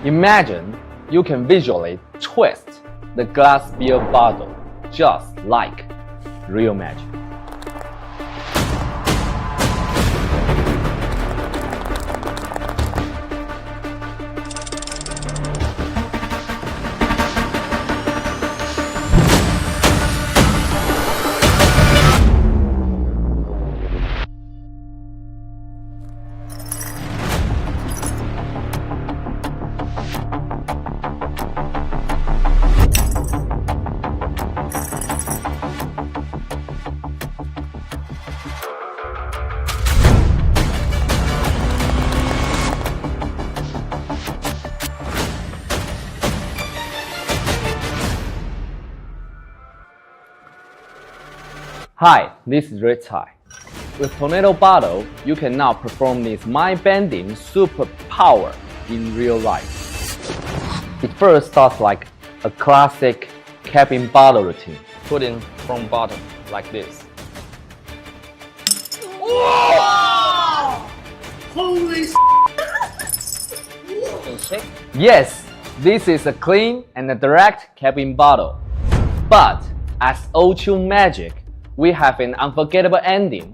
Imagine you can visually twist the glass beer bottle just like real magic. Hi, this is Red Tie. With Tornado Bottle, you can now perform this mind-bending superpower in real life. It first starts like a classic cabin bottle routine. Put in from bottom, like this. Whoa! Holy Shake. Yes, this is a clean and a direct cabin bottle. But as O2 Magic, we have an unforgettable ending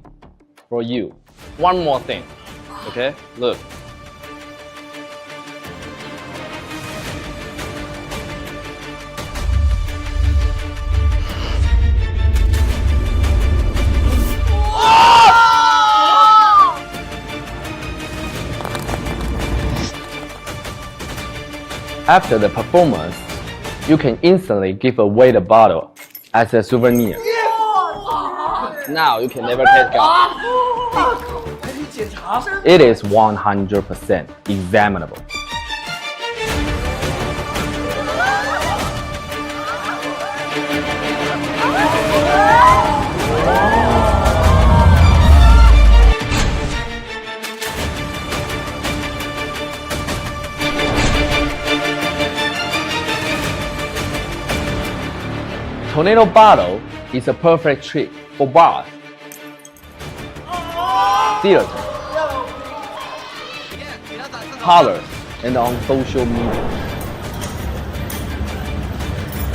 for you. One more thing, okay? Look. After the performance, you can instantly give away the bottle as a souvenir. Now you can never take it out. It is 100% examinable. Tornado Bottle is a perfect trick for bars, theater, parlors, and on social media.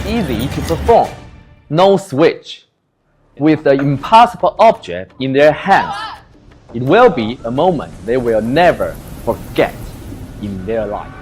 Easy to perform, no switch. With the impossible object in their hands, it will be a moment they will never forget in their life.